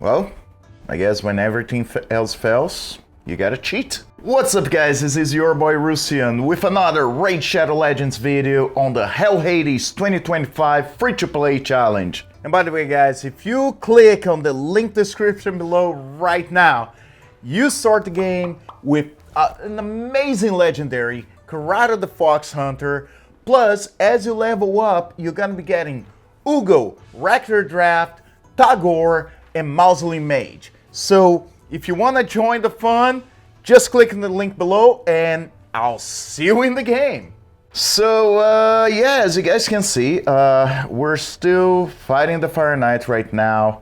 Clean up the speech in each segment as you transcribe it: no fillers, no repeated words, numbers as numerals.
Well, I guess when everything else fails, you gotta cheat. What's up guys, this is your boy Russian with another Raid Shadow Legends video on the Hell Hades 2025 free-to-play challenge. And by the way guys, if you click on the link description below right now, you start the game with an amazing legendary, Karato the Fox Hunter, plus as you level up, you're gonna be getting Uugo, Rector Drath, Tagoar, and Mausoleum Mage. So if you want to join the fun, just click on the link below and I'll see you in the game. So yeah, as you guys can see, we're still fighting the Fire Knight right now,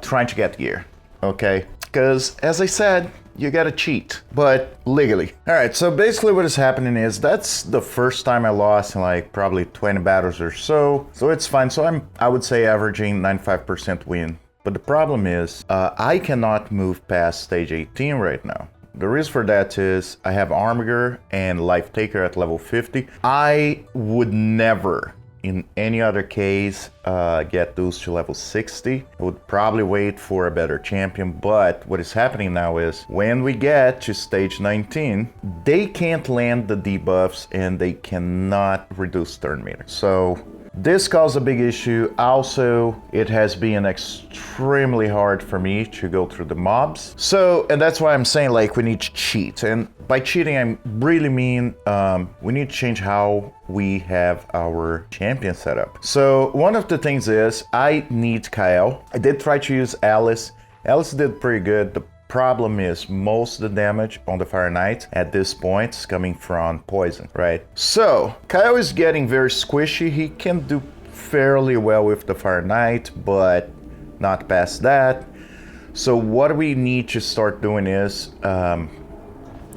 trying to get gear, okay? Because as I said, you gotta cheat, but legally. Alright, so basically what is happening is that's the first time I lost in like probably 20 battles or so. So it's fine. So I would say averaging 95% win. But the problem is, I cannot move past stage 18 right now. The reason for that is I have Armiger and Lifetaker at level 50. I would never, in any other case, get those to level 60. I would probably wait for a better champion, but what is happening now is when we get to stage 19, they can't land the debuffs and they cannot reduce turn meter. So this caused a big issue. Also, it has been extremely hard for me to go through the mobs. So, and that's why I'm saying like we need to cheat. And by cheating, I really mean we need to change how we have our champion setup. So one of the things is I need Kyle. I did try to use Alice. Alice did pretty good. The problem is most of the damage on the Fire Knight at this point is coming from poison, right? So Kyle is getting very squishy. He can do fairly well with the Fire Knight, but not past that. So what we need to start doing is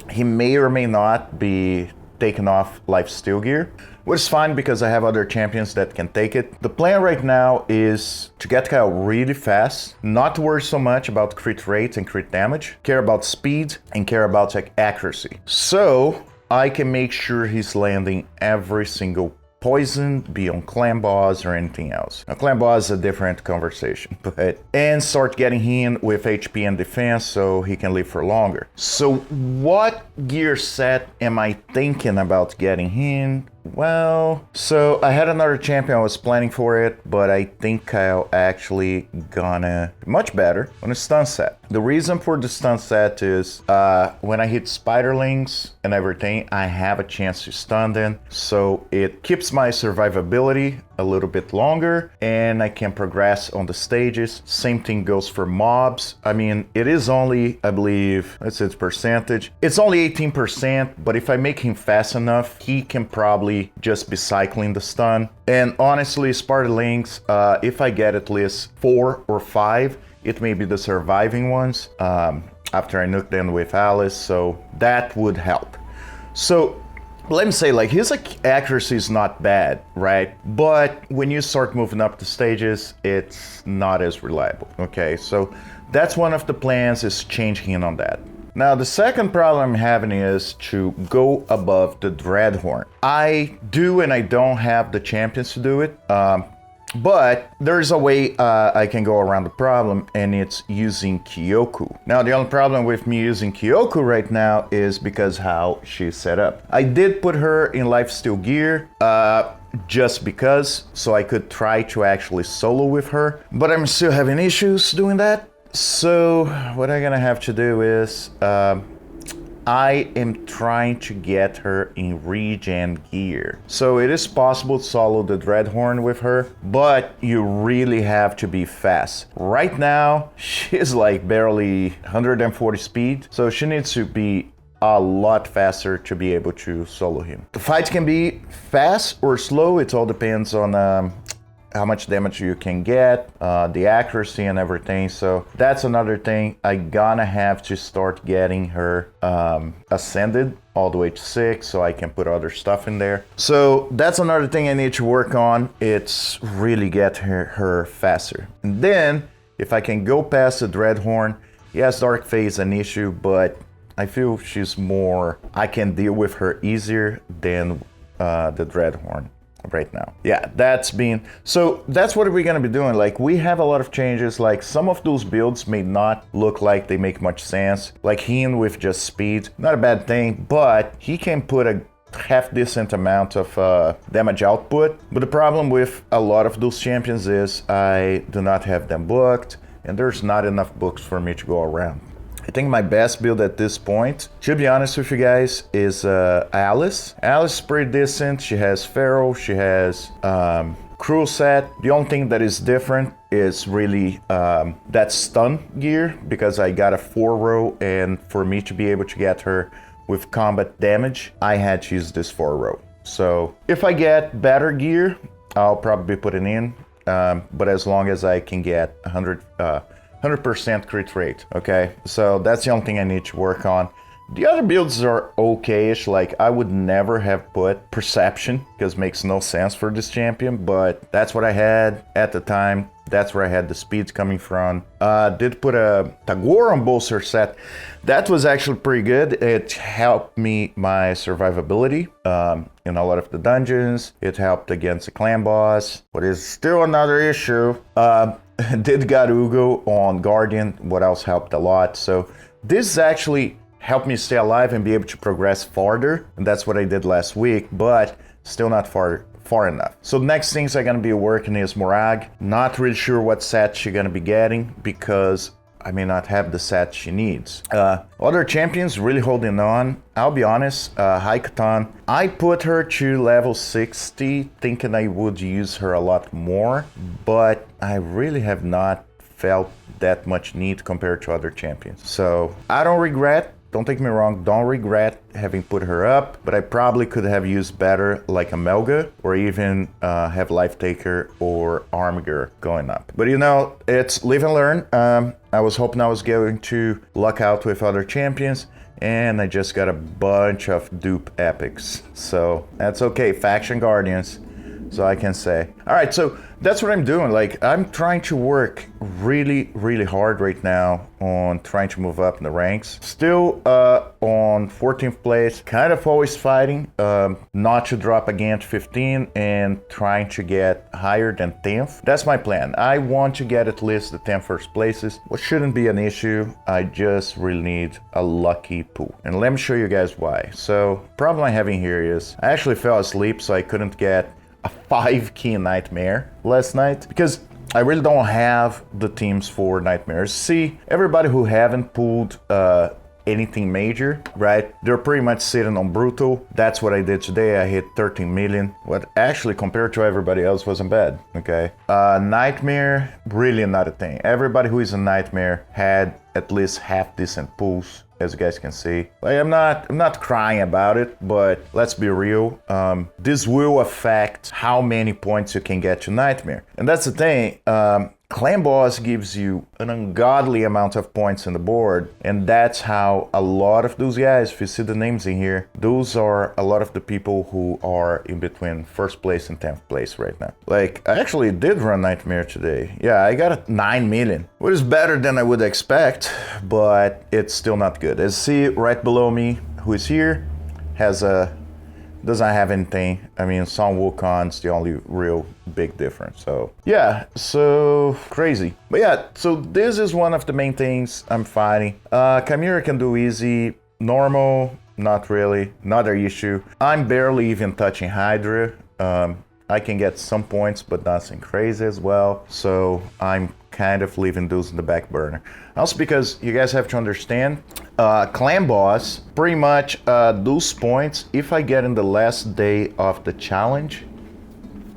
he may or may not be taking off lifesteal gear, which is fine because I have other champions that can take it. The plan right now is to get Kyle really fast, not to worry so much about crit rate and crit damage, care about speed and care about accuracy. So I can make sure he's landing every single poison, be on clan boss or anything else. Now clan boss is a different conversation, but and start getting him with HP and defense so he can live for longer. So what gear set am I thinking about getting him? Well, so I had another champion, I was planning for it, but I think Kyle actually gonna much better on a stun set. The reason for the stun set is when I hit spiderlings and everything, I have a chance to stun them, so it keeps my survivability a little bit longer and I can progress on the stages. Same thing goes for mobs. I mean, it is only, I believe, let's say its percentage. It's only 18%, but if I make him fast enough, he can probably just be cycling the stun. And honestly, spiderlings, if I get at least 4 or 5, it may be the surviving ones after I nuke them with Alice, so that would help. So let me say, like, his accuracy is not bad, right? But when you start moving up the stages, it's not as reliable, okay? So that's one of the plans, is changing on that. Now, the second problem I'm having is to go above the Dreadhorn. I do and I don't have the champions to do it, but there's a way I can go around the problem, and it's using Kyoku. Now, the only problem with me using Kyoku right now is because how she's set up. I did put her in lifesteal gear, just because, so I could try to actually solo with her, but I'm still having issues doing that. So what I'm gonna have to do is I am trying to get her in regen gear. So it is possible to solo the Dreadhorn with her, but you really have to be fast. Right now, she's like barely 140 speed, so she needs to be a lot faster to be able to solo him. The fights can be fast or slow, it all depends on how much damage you can get, the accuracy and everything. So that's another thing. I gonna have to start getting her ascended all the way to 6 so I can put other stuff in there. So that's another thing I need to work on. It's really get her faster. And then if I can go past the Dreadhorn, yes, Dark Phase is an issue, but I feel she's more, I can deal with her easier than the Dreadhorn. right now. Yeah, that's what we're gonna be doing. Like, we have a lot of changes. Like, some of those builds may not look like they make much sense. Like Hien with just speed, not a bad thing, but he can put a half decent amount of damage output. But the problem with a lot of those champions is I do not have them booked, and there's not enough books for me to go around. I think my best build at this point, to be honest with you guys, is Alice. Alice is pretty decent. She has Feral, she has Cruel Set. The only thing that is different is really that stun gear, because I got a 4-row, and for me to be able to get her with combat damage, I had to use this 4-row. So if I get better gear, I'll probably put it in, but as long as I can get 100% crit rate, okay? So that's the only thing I need to work on. The other builds are okay-ish. Like, I would never have put Perception, because it makes no sense for this champion, but that's what I had at the time. That's where I had the speeds coming from. Did put a Tagoar on Bolster set. That was actually pretty good. It helped me my survivability in a lot of the dungeons. It helped against the clan boss, but it's still another issue. Did got Uugo on Guardian, what else helped a lot. So this actually helped me stay alive and be able to progress farther, and that's what I did last week, but still not far enough. So the next things I'm gonna be working is Morag. Not really sure what set she's gonna be getting, because I may not have the set she needs. Other champions really holding on. I'll be honest, Haikatan, I put her to level 60, thinking I would use her a lot more, but I really have not felt that much need compared to other champions. So I don't regret. Don't take me wrong, don't regret having put her up, but I probably could have used better like a Melga, or even have Lifetaker or Armiger going up. But you know, it's live and learn. I was hoping I was going to luck out with other champions, and I just got a bunch of dupe epics. So that's okay, Faction Guardians, so I can say. All right, so that's what I'm doing. Like, I'm trying to work really, really hard right now on trying to move up in the ranks. Still on 14th place, kind of always fighting not to drop again to 15 and trying to get higher than 10th. That's my plan. I want to get at least the 10 first places, which shouldn't be an issue. I just really need a lucky pool. And let me show you guys why. So, problem I'm having here is I actually fell asleep, so I couldn't get a 5-key Nightmare last night, because I really don't have the teams for Nightmares. See, everybody who haven't pulled anything major, right? They're pretty much sitting on Brutal. That's what I did today. I hit 13 million. What actually, compared to everybody else, wasn't bad, okay? Nightmare, really not a thing. Everybody who is a Nightmare had at least half decent pulls, as you guys can see. Like, I'm not crying about it, but let's be real. This will affect how many points you can get to Nightmare. And that's the thing. Clan Boss gives you an ungodly amount of points on the board, and that's how a lot of those guys, if you see the names in here, those are a lot of the people who are in between 1st place and 10th place right now. Like, I actually did run Nightmare today. Yeah, I got 9 million, which is better than I would expect, but it's still not good. As you see right below me, who is here, doesn't have anything. I mean, Sun Wukon's the only real big difference. So yeah, so crazy. But yeah, so this is one of the main things I'm fighting. Chimera can do easy, normal, not really, another issue. I'm barely even touching Hydra. I can get some points, but nothing crazy as well. So I'm kind of leaving those in the back burner. Also, because you guys have to understand, Clan Boss, pretty much those points, if I get in the last day of the challenge,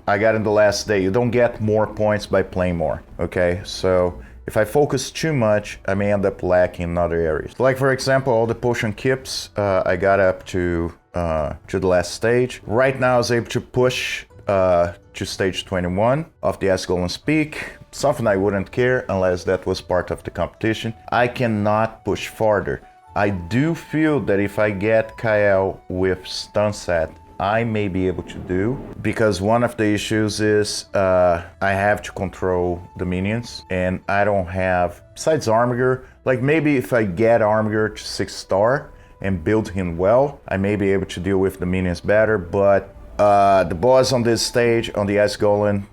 I got in the last day. You don't get more points by playing more, okay? So if I focus too much, I may end up lacking in other areas. Like, for example, all the potion kips, I got up to the last stage. Right now I was able to push to stage 21 of the Asgolan's Peak, something I wouldn't care unless that was part of the competition. I cannot push farther. I do feel that if I get Kael with stun set, I may be able to do, because one of the issues is I have to control the minions, and I don't have, besides Armiger, like maybe if I get Armiger to 6-star and build him well, I may be able to deal with the minions better, but The boss on this stage, on the Ice Golem,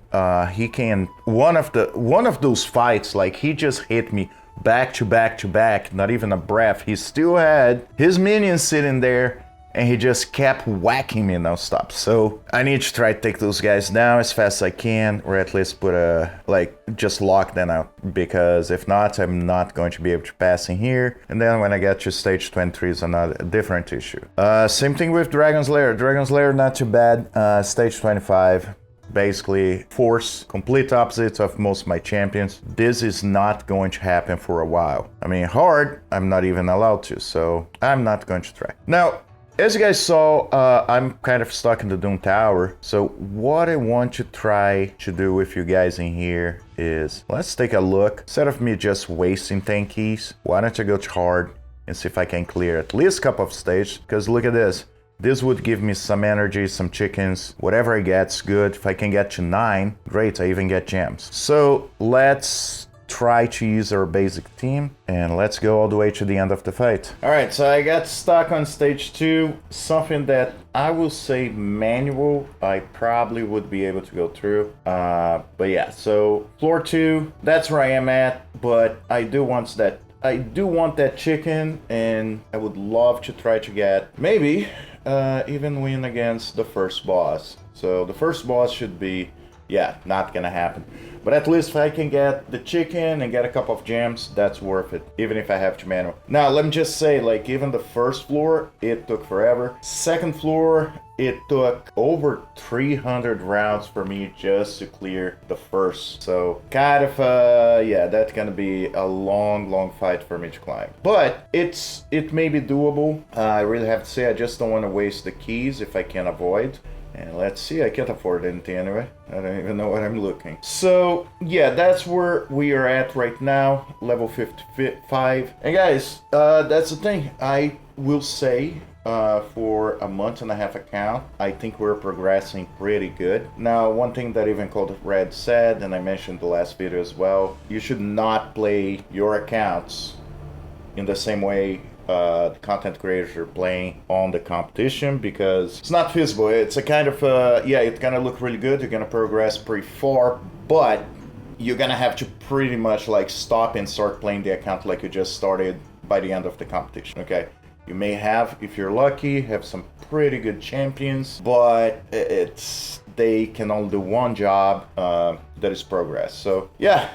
he can, one of those fights, like he just hit me back to back to back, not even a breath. He still had his minions sitting there, and he just kept whacking me non-stop. So I need to try to take those guys down as fast as I can, or at least put just lock them out, because if not, I'm not going to be able to pass in here. And then when I get to stage 23 is another different issue. Same thing with Dragon's Lair. Dragon's Lair, not too bad. Stage 25. Basically, force, complete opposites of most of my champions. This is not going to happen for a while. I mean, hard, I'm not even allowed to, so I'm not going to try. Now, as you guys saw, I'm kind of stuck in the Doom Tower. So what I want to try to do with you guys in here is, let's take a look. Instead of me just wasting 10 keys, why don't I go to hard and see if I can clear at least a couple of stages? Because look at this. This would give me some energy, some chickens. Whatever I get's good. If I can get to 9, great, I even get gems. So let's try to use our basic team, and let's go all the way to the end of the fight. All right, so I got stuck on stage 2, something that I will say manual, I probably would be able to go through. But yeah, so floor 2, that's where I am at, but I do want that chicken, and I would love to try to get, maybe, even win against the first boss. So the first boss should be, yeah, not gonna happen. But at least if I can get the chicken and get a couple of gems, that's worth it, even if I have to manual. Now, let me just say, like, even the first floor, it took forever. Second floor, it took over 300 rounds for me just to clear the first. So, kind of, yeah, that's gonna be a long, long fight for me to climb. But it may be doable. I really have to say, I just don't want to waste the keys if I can avoid. And let's see, I can't afford anything anyway. I don't even know what I'm looking. So, yeah, that's where we are at right now, level 55. And guys, that's the thing. I will say, for a month and a half account, I think we're progressing pretty good. Now, one thing that even Cold Red said, and I mentioned the last video as well, you should not play your accounts in the same way the content creators are playing on the competition, because it's not feasible. It's a kind of, yeah, it's gonna look really good, you're gonna progress pretty far, but you're gonna have to pretty much like stop and start playing the account like you just started by the end of the competition, okay? You may have, if you're lucky, have some pretty good champions, but they can only do one job, that is progress. So yeah,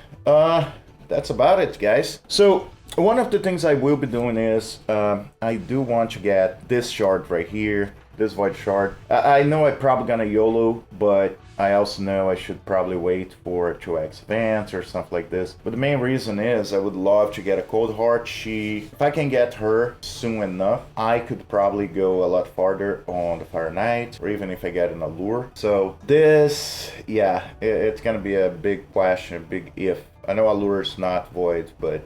that's about it, guys. So one of the things I will be doing is, I do want to get this shard right here, this void shard. I know I'm probably gonna YOLO, but I also know I should probably wait for a 2x event or something like this. But the main reason is I would love to get a Cold Heart. If I can get her soon enough, I could probably go a lot farther on the Fire Knight, or even if I get an Allure. So this, yeah, it's gonna be a big question, a big if. I know Allure is not void, but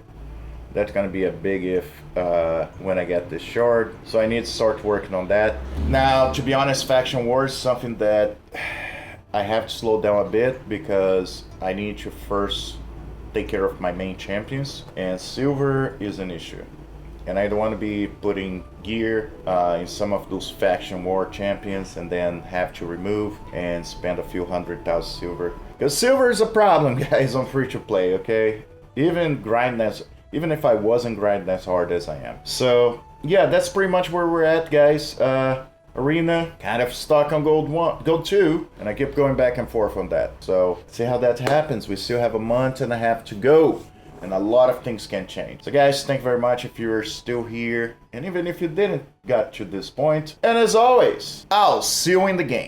that's gonna be a big if when I get this shard. So I need to start working on that. Now, to be honest, Faction Wars is something that I have to slow down a bit, because I need to first take care of my main champions, and silver is an issue. And I don't want to be putting gear in some of those Faction War champions and then have to remove and spend a few 100,000 silver. Because silver is a problem, guys, on free to play, okay? Even if I wasn't grinding as hard as I am. So yeah, that's pretty much where we're at, guys. Arena, kind of stuck on gold 2, and I keep going back and forth on that. So see how that happens. We still have a month and a half to go, and a lot of things can change. So guys, thank you very much if you're still here, and even if you didn't get to this point. And as always, I'll see you in the game.